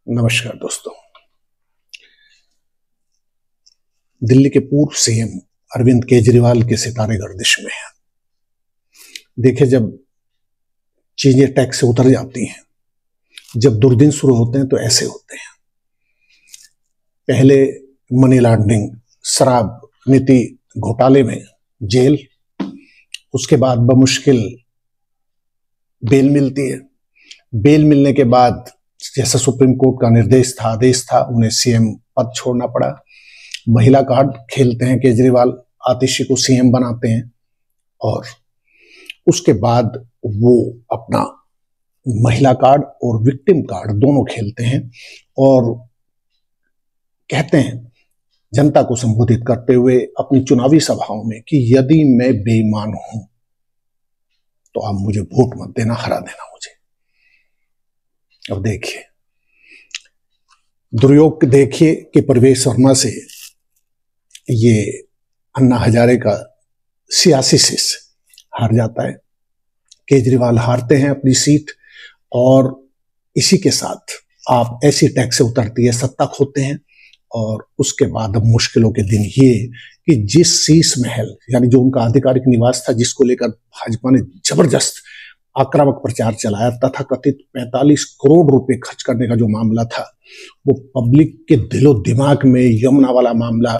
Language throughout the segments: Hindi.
नमस्कार दोस्तों। दिल्ली के पूर्व सीएम अरविंद केजरीवाल के सितारे गर्दिश में हैं। देखिए, जब चीजें टैक से उतर जाती हैं, जब दुर्दिन शुरू होते हैं तो ऐसे होते हैं। पहले मनी लॉन्ड्रिंग, शराब नीति घोटाले में जेल, उसके बाद बमुश्किल बेल मिलती है। बेल मिलने के बाद जैसा सुप्रीम कोर्ट का निर्देश था, आदेश था, उन्हें सीएम पद छोड़ना पड़ा। महिला कार्ड खेलते हैं केजरीवाल, आतिशी को सीएम बनाते हैं और उसके बाद वो अपना महिला कार्ड और विक्टिम कार्ड दोनों खेलते हैं और कहते हैं जनता को संबोधित करते हुए अपनी चुनावी सभाओं में कि यदि मैं बेईमान हूं तो आप मुझे वोट मत देना, हरा देना मुझे। अब देखिए, दुर्योग देखिए कि प्रवेश वर्मा से ये अन्ना हजारे का सियासी शिष्य हार जाता है। केजरीवाल हारते हैं अपनी सीट और इसी के साथ आप ऐसी टैक्स से उतरती है, सत्ता खोते हैं। और उसके बाद अब मुश्किलों के दिन ये कि जिस शीश महल यानी जो उनका आधिकारिक निवास था, जिसको लेकर भाजपा ने जबरदस्त आक्रामक प्रचार चलाया, तथा कथित 45 करोड़ रुपए खर्च करने का जो मामला था, वो पब्लिक के दिलो दिमाग में यमुना वाला मामला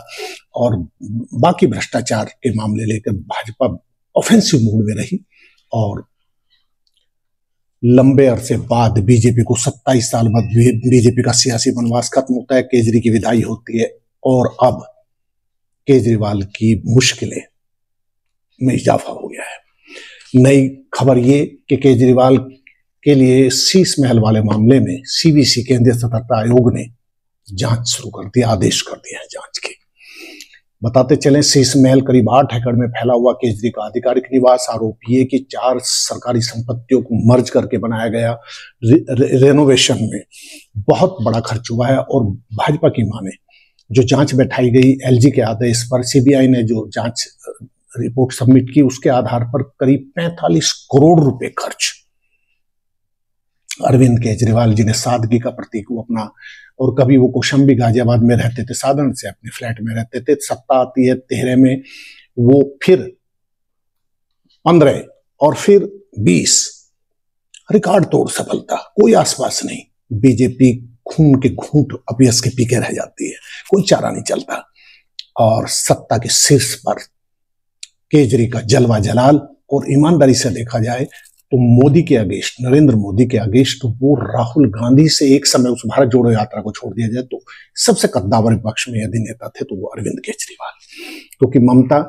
और बाकी भ्रष्टाचार के मामले लेकर भाजपा ऑफेंसिव मूड में रही। और लंबे अरसे बाद बीजेपी को 27 साल बाद बीजेपी का सियासी वनवास खत्म होता है, केजरी की विदाई होती है और अब केजरीवाल की मुश्किलें में इजाफा हो गया है। नई खबर ये कि केजरीवाल के लिए शीश महल वाले मामले में सीवीसी, केंद्रीय सतर्कता आयोग ने जांच शुरू कर दिया, आदेश कर दिया है जांच के। बताते चलें, शीश महल करीब 8 एकड़ में फैला हुआ केजरी का आधिकारिक निवास। आरोप ये कि 4 सरकारी संपत्तियों को मर्ज करके बनाया गया। रेनोवेशन में बहुत बड़ा खर्च हुआ है और भाजपा की माने जो जांच बैठाई गई एलजी के आदेश पर, सीबीआई ने जो जांच रिपोर्ट सबमिट की, उसके आधार पर करीब 45 करोड़ रुपए खर्च। अरविंद केजरीवाल जी ने सादगी का प्रतीक वो अपना, और कभी वो कौशाम्बी गाजियाबाद में रहते थे, साधारण से अपने फ्लैट में रहते थे। सत्ता आती है 13 में, वो फिर 15 और फिर 20, रिकॉर्ड तोड़ सफलता, कोई आसपास नहीं। बीजेपी खून के घूंट अपयस के पीके रह जाती है, कोई चारा नहीं चलता। और सत्ता के शीर्ष पर केजरी का जलवा जलाल। और ईमानदारी से देखा जाए तो मोदी के अगेंस्ट, नरेंद्र मोदी के अगेंस्ट, तो वो राहुल गांधी से एक समय उस भारत जोड़ो यात्रा को छोड़ दिया जाए तो सबसे कद्दावर विपक्ष में यदि नेता थे तो वो अरविंद केजरीवाल। क्योंकि ममता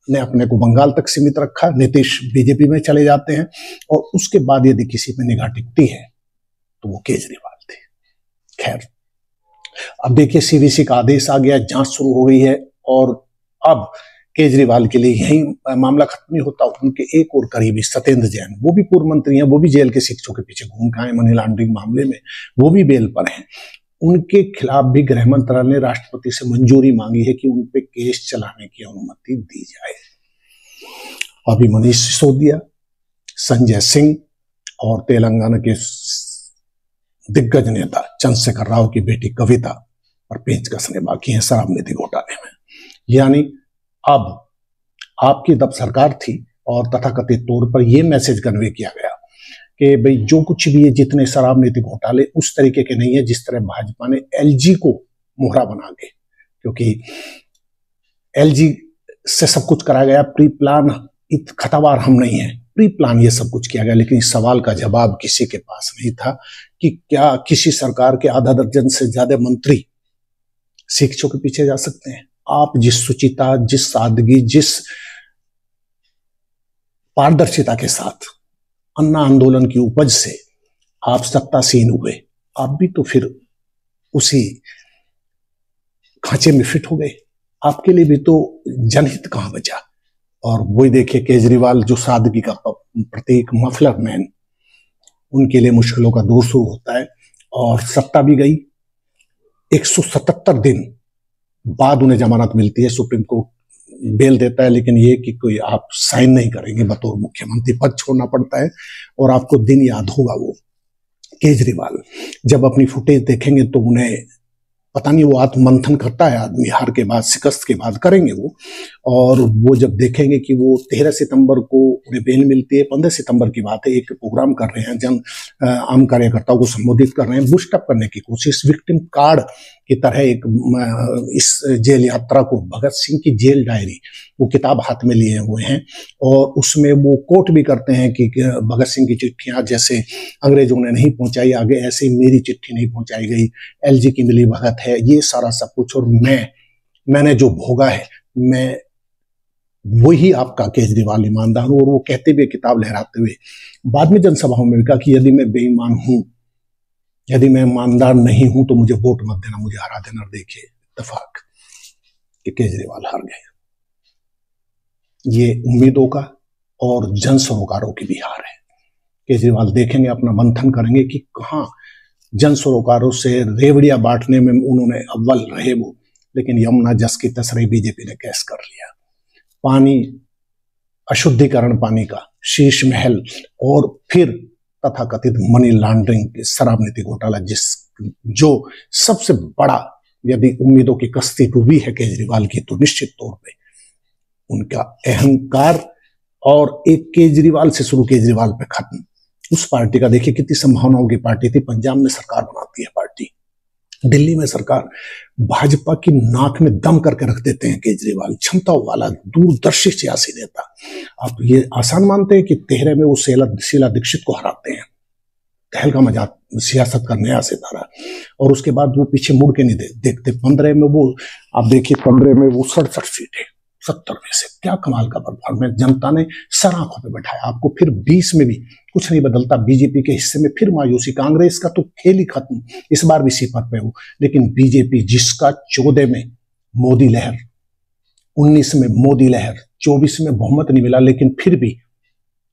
ने अपने को बंगाल तक सीमित रखा, नीतीश बीजेपी में चले जाते हैं और उसके बाद यदि किसी पे निगाह टिकती है तो वो केजरीवाल थे। खैर, अब देखिए, सीवीसी का आदेश आ गया, जांच शुरू हो गई है और अब केजरीवाल के लिए यही मामला खत्म नहीं होता। उनके एक और करीबी सत्येंद्र जैन, वो भी पूर्व मंत्री हैं, वो भी जेल के शिक्षकों के पीछे घूम के आए मनी लॉन्ड्रिंग मामले में, वो भी बेल पर हैं। उनके खिलाफ भी गृह मंत्रालय ने राष्ट्रपति से मंजूरी मांगी है कि उन पे केस चलाने की अनुमति दी जाए। अभी मनीष सिसोदिया, संजय सिंह और तेलंगाना के दिग्गज नेता चंद्रशेखर राव की बेटी कविता पर पेच कसने बाकी हैं शराब नीति घोटाले में। यानी अब आपकी तब सरकार थी और तथाकथित तौर पर यह मैसेज कन्वे किया गया कि भाई जो कुछ भी है, जितने शराब नीति घोटाले उस तरीके के नहीं है जिस तरह भाजपा ने एलजी को मोहरा बना के, क्योंकि एलजी से सब कुछ करा गया, प्री प्लान, खतावार हम नहीं है, प्री प्लान ये सब कुछ किया गया। लेकिन इस सवाल का जवाब किसी के पास नहीं था कि क्या किसी सरकार के आधा दर्जन से ज्यादा मंत्री शिक्षकों के पीछे जा सकते हैं। आप जिस सुचिता, जिस सादगी, जिस पारदर्शिता के साथ अन्ना आंदोलन की उपज से आप सत्तासीन हुए, आप भी तो फिर उसी खांचे में फिट हो गए। आपके लिए भी तो जनहित कहां बचा। और वही देखिए, केजरीवाल जो सादगी का प्रतीक, मफलर मैन, उनके लिए मुश्किलों का दौर शुरू होता है और सत्ता भी गई। 177 दिन बाद उन्हें जमानत मिलती है, सुप्रीम कोर्ट बेल देता है, लेकिन ये कि कोई आप साइन नहीं करेंगे, बतौर मुख्यमंत्री पद छोड़ना पड़ता है। और आपको दिन याद होगा वो केजरीवाल जब अपनी फुटेज देखेंगे तो उन्हें पता नहीं, वो आत्ममंथन करता है आदमी, हार के बाद, शिकस्त के बाद करेंगे वो। और वो जब देखेंगे कि वो 13 सितंबर को उन्हें बेल मिलती है, 15 सितंबर की बात है, एक प्रोग्राम कर रहे हैं, आम कार्यकर्ताओं को संबोधित कर रहे हैं, बूस्टअप करने की कोशिश, विक्टिम कार्ड की तरह एक इस जेल यात्रा को, भगत सिंह की जेल डायरी, वो किताब हाथ में लिए हुए हैं और उसमें वो कोट भी करते हैं कि भगत सिंह की चिट्ठियां जैसे अंग्रेजों ने नहीं पहुंचाई आगे, ऐसे ही मेरी चिट्ठी नहीं पहुंचाई गई, एलजी की मिली भगत है, ये सारा सब कुछ। और मैंने जो भोगा है, मैं वही आपका केजरीवाल ईमानदार हूं। और वो कहते हुए, किताब लहराते हुए, बाद में जनसभाओं में कहा कि यदि मैं बेईमान हूं, यदि मैं ईमानदार नहीं हूं तो मुझे वोट मत देना, मुझे हरा देना। देखिए इत्तेफाक कि केजरीवाल हार गए। ये उम्मीदों का और जन सरोकारों की भी हार है। केजरीवाल देखेंगे, अपना मंथन करेंगे कि कहां जन सरोकारों से रेवड़िया बांटने में उन्होंने अव्वल रहे वो, लेकिन यमुना जस की तसरी बीजेपी ने कैश कर लिया। पानी, अशुद्धिकरण पानी का शीश महल, और फिर तथाकथित मनी लॉन्ड्रिंग, शराब नीति घोटाला, जो सबसे बड़ा, यदि उम्मीदों की कश्ती डूबी है केजरीवाल की, तो निश्चित तौर पे उनका अहंकार और एक केजरीवाल से शुरू, केजरीवाल पे खत्म। उस पार्टी का देखिए कितनी संभावनाओं की पार्टी थी, पंजाब में सरकार बनाती है पार्टी, दिल्ली में सरकार, भाजपा की नाक में दम करके रख देते हैं केजरीवाल, क्षमताओं वाला दूरदर्शी सियासी नेता। आप ये आसान मानते हैं कि 13 में वो शीला दीक्षित को हराते हैं, तहलका मजाक सियासत का नया सितारा, और उसके बाद वो पीछे मुड़ के नहीं देखते। 15 में वो, आप देखिए 15 में वो 67 सीट है 70 में से, क्या कमाल का परफॉर्मेंस, जनता ने सर आंखों पे बैठाया आपको। फिर 20 में भी कुछ नहीं बदलता, बीजेपी के हिस्से में फिर मायूसी, कांग्रेस का तो खेल ही खत्म, इस बार भी सिफर पे हो। लेकिन बीजेपी, जिसका 14 में मोदी लहर, 19 में मोदी लहर, 24 में बहुमत नहीं मिला, लेकिन फिर भी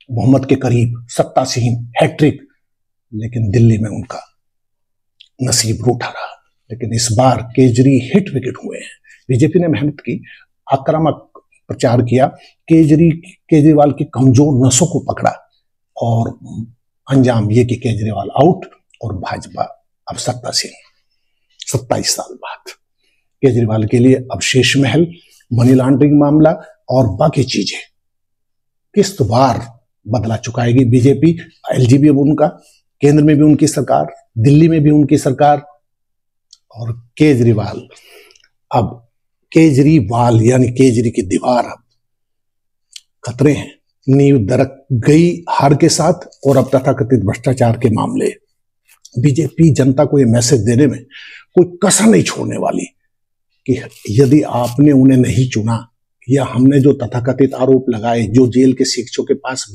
बहुमत के करीब, सत्ता सीन, हैट्रिक, लेकिन दिल्ली में उनका नसीब रूठा रहा। लेकिन इस बार केजरी हिट विकेट हुए हैं। बीजेपी ने मेहनत की, आक्रामक प्रचार किया, केजरीवाल की कमजोर नसों को पकड़ा, और अंजाम ये कि केजरीवाल आउट और भाजपा अब सत्ता से 27 साल बाद। केजरीवाल के लिए अब शेष महल, मनी लॉन्ड्रिंग मामला और बाकी चीजें किस्तवार बदला चुकाएगी बीजेपी। एलजी भी अब उनका, केंद्र में भी उनकी सरकार, दिल्ली में भी उनकी सरकार, और केजरीवाल अब, केजरीवाल यानी केजरी की दीवार अब खतरे हैं। नींव दरक गई हार के साथ, और अब तथाकथित भ्रष्टाचार के मामले, बीजेपी जनता को यह मैसेज देने में कोई कसर नहीं छोड़ने वाली कि यदि आपने उन्हें नहीं चुना, या हमने जो तथाकथित आरोप लगाए, जो जेल के शिक्षकों के पास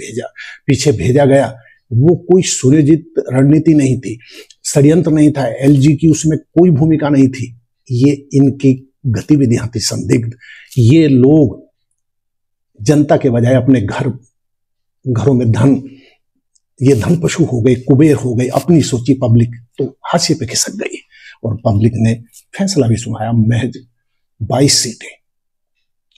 पीछे भेजा गया, वो कोई सुनियोजित रणनीति नहीं थी, षड्यंत्र नहीं था, एलजी की उसमें कोई भूमिका नहीं थी, ये इनकी गतिविधियां थी संदिग्ध। ये लोग जनता के बजाय अपने घरों में ये धन पशु हो गए, कुबेर हो गए, अपनी सोची पब्लिक तो हाशिए पे खिसक गई, और पब्लिक ने फैसला भी सुनाया, महज 22 सीटें।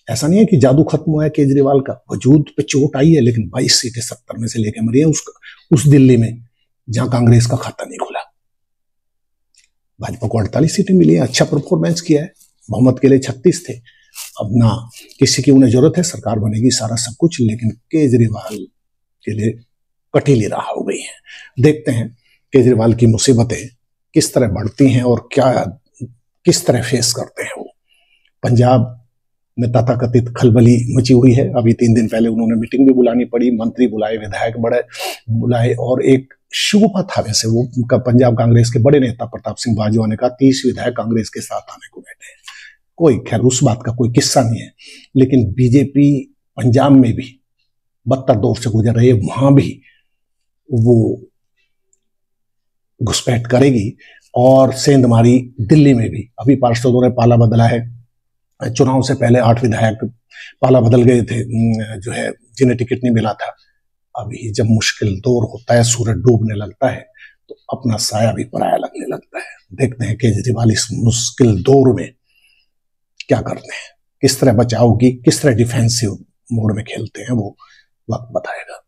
ऐसा नहीं है कि जादू खत्म हुआ है केजरीवाल का, वजूद पे चोट आई है, लेकिन 22 सीटें 70 में से लेकर मरी है उस दिल्ली में जहां कांग्रेस का खाता नहीं खुला। भाजपा को 48 सीटें मिली हैं, अच्छा परफॉर्मेंस किया है, बहुमत के लिए 36 थे। अब ना किसी की उन्हें जरूरत है, सरकार बनेगी, सारा सब कुछ, लेकिन केजरीवाल के लिए कटीली राह हो गई है। देखते हैं केजरीवाल की मुसीबतें किस तरह बढ़ती हैं और किस तरह फेस करते हैं वो। पंजाब में तथाकथित खलबली मची हुई है। अभी 3 दिन पहले उन्होंने मीटिंग भी बुलानी पड़ी, मंत्री बुलाए, विधायक बुलाए, और एक शोभा था वैसे वो उनका, पंजाब कांग्रेस के बड़े नेता प्रताप सिंह बाजवा ने कहा 30 विधायक कांग्रेस के साथ आने को बैठे हैं। कोई खैर उस बात का कोई किस्सा नहीं है, लेकिन बीजेपी पंजाब में भी बदतर दौर से गुजर रही है, वहां भी वो घुसपैठ करेगी, और सेंधमारी दिल्ली में भी। अभी पार्षदों ने पाला बदला है, चुनाव से पहले 8 विधायक पाला बदल गए थे, जो है जिन्हें टिकट नहीं मिला था। अभी जब मुश्किल दौर होता है, सूरज डूबने लगता है, तो अपना साया भी पराया लगने लगता है। देखते हैं केजरीवाल इस मुश्किल दौर में क्या करते हैं, किस तरह बचाव की, किस तरह डिफेंसिव मोड में खेलते हैं, वो वक्त बताएगा।